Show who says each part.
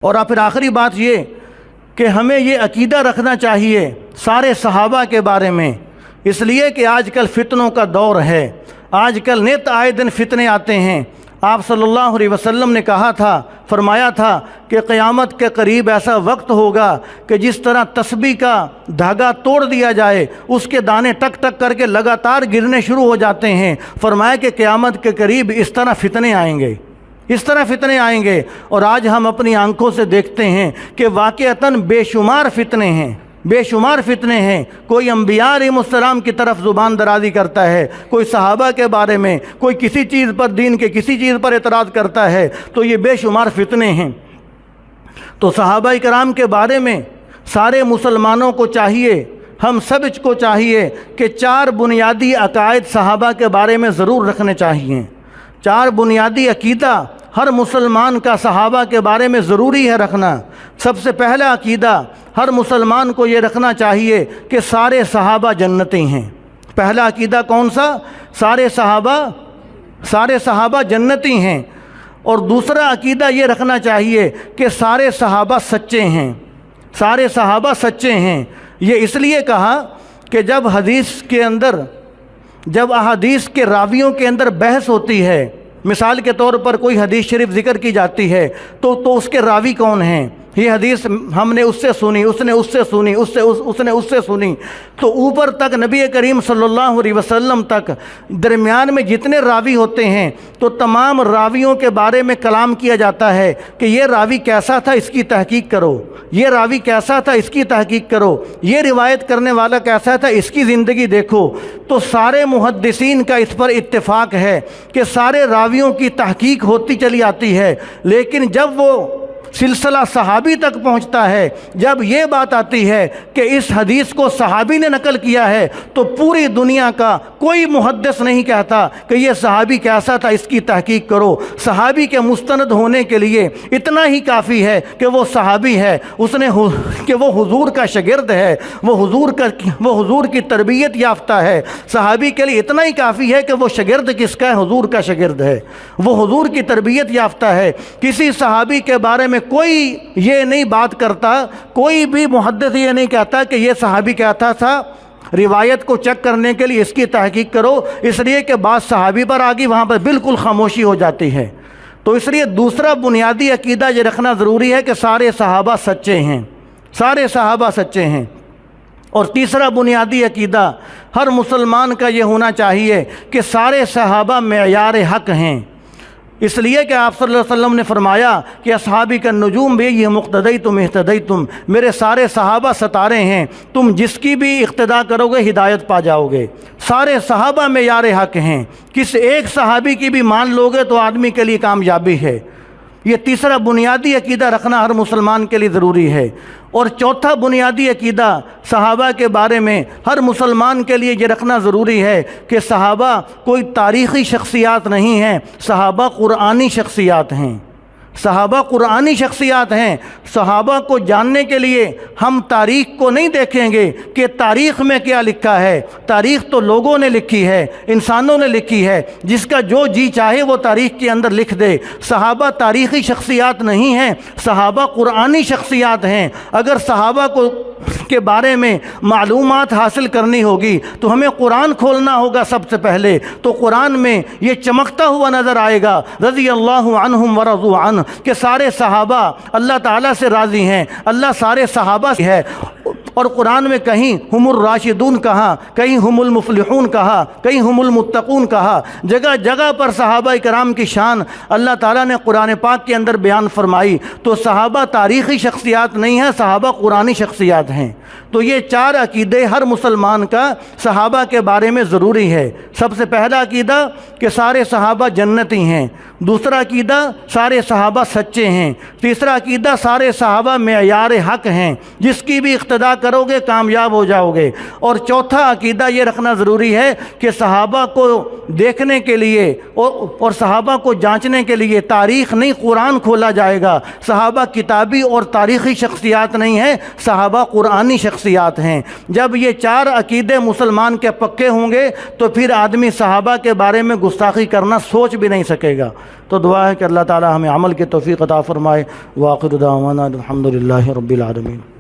Speaker 1: اور پھر آخری بات یہ کہ ہمیں یہ عقیدہ رکھنا چاہیے سارے صحابہ کے بارے میں، اس لیے کہ آج کل فتنوں کا دور ہے، آج کل نت آئے دن فتنے آتے ہیں۔ آپ صلی اللہ علیہ وسلم نے کہا تھا، فرمایا تھا کہ قیامت کے قریب ایسا وقت ہوگا کہ جس طرح تسبیح کا دھاگا توڑ دیا جائے، اس کے دانے ٹک ٹک کر کے لگاتار گرنے شروع ہو جاتے ہیں۔ فرمایا کہ قیامت کے قریب اس طرح فتنے آئیں گے، اس طرح فتنے آئیں گے۔ اور آج ہم اپنی آنکھوں سے دیکھتے ہیں کہ واقعتاً بے شمار فتنے ہیں، بے شمار فتنے ہیں۔ کوئی انبیاء علیہ السلام کی طرف زبان درازی کرتا ہے، کوئی صحابہ کے بارے میں، کوئی کسی چیز پر، دین کے کسی چیز پر اعتراض کرتا ہے، تو یہ بے شمار فتنے ہیں۔ تو صحابہ کرام کے بارے میں سارے مسلمانوں کو چاہیے، ہم سب کو چاہیے کہ 4 بنیادی عقائد صحابہ کے بارے میں ضرور رکھنے چاہیے۔ 4 بنیادی عقیدہ ہر مسلمان کا صحابہ کے بارے میں ضروری ہے رکھنا۔ سب سے پہلا عقیدہ ہر مسلمان کو یہ رکھنا چاہیے کہ سارے صحابہ جنتی ہیں۔ پہلا عقیدہ کون سا؟ سارے صحابہ جنتی ہیں۔ اور دوسرا عقیدہ یہ رکھنا چاہیے کہ سارے صحابہ سچے ہیں، سارے صحابہ سچے ہیں۔ یہ اس لیے کہا کہ جب حدیث کے اندر، جب احادیث کے راویوں کے اندر بحث ہوتی ہے، مثال کے طور پر کوئی حدیث شریف ذکر کی جاتی ہے تو اس کے راوی کون ہیں؟ یہ حدیث ہم نے اس سے سنی، اس نے اس سے سنی، اس نے اس سے سنی، تو اوپر تک نبی کریم صلی اللہ علیہ وسلم تک درمیان میں جتنے راوی ہوتے ہیں تو تمام راویوں کے بارے میں کلام کیا جاتا ہے کہ یہ راوی کیسا تھا، اس کی تحقیق کرو، یہ راوی کیسا تھا، اس کی تحقیق کرو، یہ روایت کرنے والا کیسا تھا، اس کی زندگی دیکھو۔ تو سارے محدثین کا اس پر اتفاق ہے کہ سارے راویوں کی تحقیق ہوتی چلی آتی ہے، لیکن جب وہ سلسلہ صحابی تک پہنچتا ہے، جب یہ بات آتی ہے کہ اس حدیث کو صحابی نے نقل کیا ہے، تو پوری دنیا کا کوئی محدث نہیں کہتا کہ یہ صحابی کیسا تھا، اس کی تحقیق کرو۔ صحابی کے مستند ہونے کے لیے اتنا ہی کافی ہے کہ وہ صحابی ہے، اس نے کہ وہ حضور کا شاگرد ہے، وہ حضور کی تربیت یافتہ ہے۔ صحابی کے لیے اتنا ہی کافی ہے کہ وہ شاگرد کس کا ہے؟ حضور کا شاگرد ہے، وہ حضور کی تربیت یافتہ ہے۔ کسی صحابی کے بارے میں کوئی یہ نہیں بات کرتا، کوئی بھی محدث یہ نہیں کہتا کہ یہ صحابی کہتا تھا، روایت کو چیک کرنے کے لیے اس کی تحقیق کرو، اس لیے کہ بات صحابی پر آگی، وہاں پر بالکل خاموشی ہو جاتی ہے۔ تو اس لیے دوسرا بنیادی عقیدہ یہ رکھنا ضروری ہے کہ سارے صحابہ سچے ہیں، سارے صحابہ سچے ہیں۔ اور تیسرا بنیادی عقیدہ ہر مسلمان کا یہ ہونا چاہیے کہ سارے صحابہ معیار حق ہیں، اس لیے کہ آپ صلی اللہ علیہ وسلم نے فرمایا کہ اصحابی کا نجوم بھی یہ مقتدیتم اہتدیتم، میرے سارے صحابہ ستارے ہیں، تم جس کی بھی اقتداء کرو گے ہدایت پا جاؤ گے۔ سارے صحابہ معیار حق ہیں، کس ایک صحابی کی بھی مان لو گے تو آدمی کے لیے کامیابی ہے۔ یہ تیسرا بنیادی عقیدہ رکھنا ہر مسلمان کے لیے ضروری ہے۔ اور چوتھا بنیادی عقیدہ صحابہ کے بارے میں ہر مسلمان کے لیے یہ رکھنا ضروری ہے کہ صحابہ کوئی تاریخی شخصیات نہیں ہیں، صحابہ قرآنی شخصیات ہیں، صحابہ قرآنی شخصیات ہیں۔ صحابہ کو جاننے کے لیے ہم تاریخ کو نہیں دیکھیں گے کہ تاریخ میں کیا لکھا ہے، تاریخ تو لوگوں نے لکھی ہے، انسانوں نے لکھی ہے، جس کا جو جی چاہے وہ تاریخ کے اندر لکھ دے۔ صحابہ تاریخی شخصیات نہیں ہیں، صحابہ قرآنی شخصیات ہیں۔ اگر صحابہ کے بارے میں معلومات حاصل کرنی ہوگی تو ہمیں قرآن کھولنا ہوگا سب سے پہلے، تو قرآن میں یہ چمکتا ہوا نظر آئے گا رضی اللہ عنہم ورضوا عنہ، کہ سارے صحابہ اللہ تعالیٰ سے راضی ہیں، اللہ سارے صحابہ سے ہے۔ اور قرآن میں کہیں ہم الراشدون کہا، کہیں ہم المفلحون کہا، کہیں ہم المتقون کہا، جگہ جگہ پر صحابہ کرام کی شان اللہ تعالیٰ نے قرآن پاک کے اندر بیان فرمائی۔ تو صحابہ تاریخی شخصیات نہیں ہیں، صحابہ قرآنی شخصیات ہیں۔ تو یہ 4 عقیدے ہر مسلمان کا صحابہ کے بارے میں ضروری ہے۔ سب سے پہلا عقیدہ کہ سارے صحابہ جنتی ہیں، دوسرا عقیدہ سارے صحابہ سچے ہیں، تیسرا عقیدہ سارے صحابہ معیار حق ہیں، جس کی بھی اقتداء کرو گے کامیاب ہو جاؤ گے۔ اور چوتھا عقیدہ یہ رکھنا ضروری ہے کہ صحابہ کو دیکھنے کے لیے اور صحابہ کو جانچنے کے لیے تاریخ نہیں قرآن کھولا جائے گا۔ صحابہ کتابی اور تاریخی شخصیات نہیں ہیں، صحابہ قرآنی شخصیات ہیں۔ جب یہ چار عقیدے مسلمان کے پکے ہوں گے تو پھر آدمی صحابہ کے بارے میں گستاخی کرنا سوچ بھی نہیں سکے گا۔ تو دعا ہے کہ اللہ تعالی ہمیں عمل کی توفیق عطا فرمائے۔ وآخر دعوانا الحمدللہ رب العالمین۔